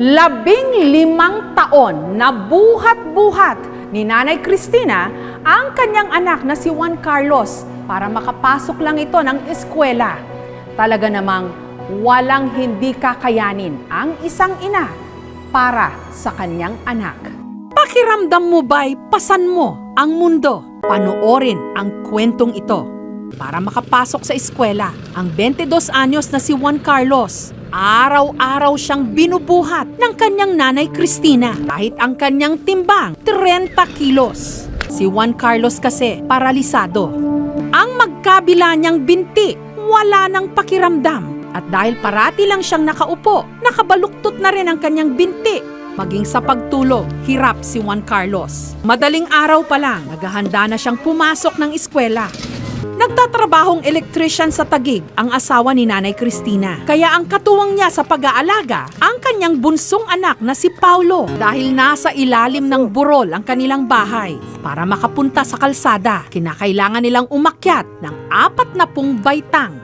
15 taon na buhat-buhat ni Nanay Cristina ang kanyang anak na si Juan Carlos para makapasok lang ito ng eskwela. Talaga namang walang hindi kakayanin ang isang ina para sa kanyang anak. Pakiramdam mo ba'y pasan mo ang mundo? Panoorin ang kwentong ito. Para makapasok sa eskwela, ang 22 anyos na si Juan Carlos, araw-araw siyang binubuhat ng kanyang nanay Cristina kahit ang kanyang timbang 30 kilos. Si Juan Carlos kasi paralisado. Ang magkabila niyang binti wala nang pakiramdam at dahil parati lang siyang nakaupo, nakabaluktot na rin ang kanyang binti. Maging sa pagtulog, hirap si Juan Carlos. Madaling araw pa lang, naghahanda na siyang pumasok ng eskwela. Nagtatrabahong electrician sa Taguig ang asawa ni Nanay Cristina. Kaya ang katuwang niya sa pag-aalaga, ang kanyang bunsong anak na si Paulo dahil nasa ilalim ng burol ang kanilang bahay. Para makapunta sa kalsada, kinakailangan nilang umakyat ng 40 baitang.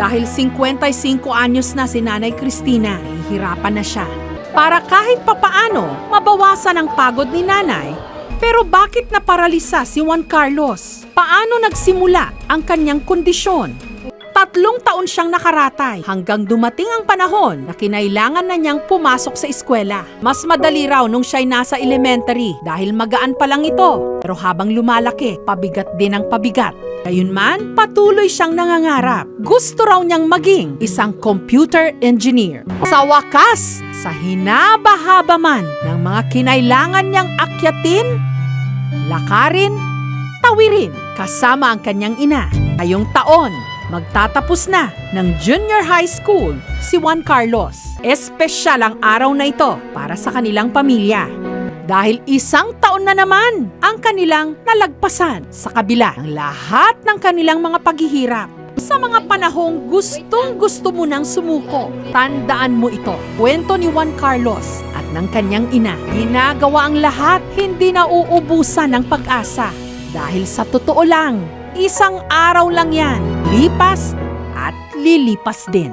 Dahil 55 anyos na si Nanay Cristina, hihirapan na siya. Para kahit papaano, mabawasan ang pagod ni Nanay. Pero bakit naparalisa si Juan Carlos? Paano nagsimula ang kanyang kondisyon? 3 taon siyang nakaratay hanggang dumating ang panahon na kinailangan na niyang pumasok sa eskwela. Mas madali raw nung siya'y nasa elementary dahil magaan pa lang ito. Pero habang lumalaki, pabigat din ang pabigat. Gayunman, patuloy siyang nangangarap. Gusto raw niyang maging isang computer engineer. Sa wakas, sa hinaba-haba man ng mga kinailangan niyang akyatin, lakarin, tawirin kasama ang kanyang ina. Ngayong taon, magtatapos na ng junior high school si Juan Carlos. Espesyal ang araw na ito para sa kanilang pamilya. Dahil 1 taon na naman ang kanilang nalagpasan sa kabila ng lahat ng kanilang mga paghihirap. Sa mga panahong gustong-gusto mo nang sumuko, tandaan mo ito. Kwento ni Juan Carlos at ng kanyang ina. Ginagawa ang lahat, hindi na uubusan ng pag-asa. Dahil sa totoo lang, 1 araw lang yan. Lipas at lilipas din.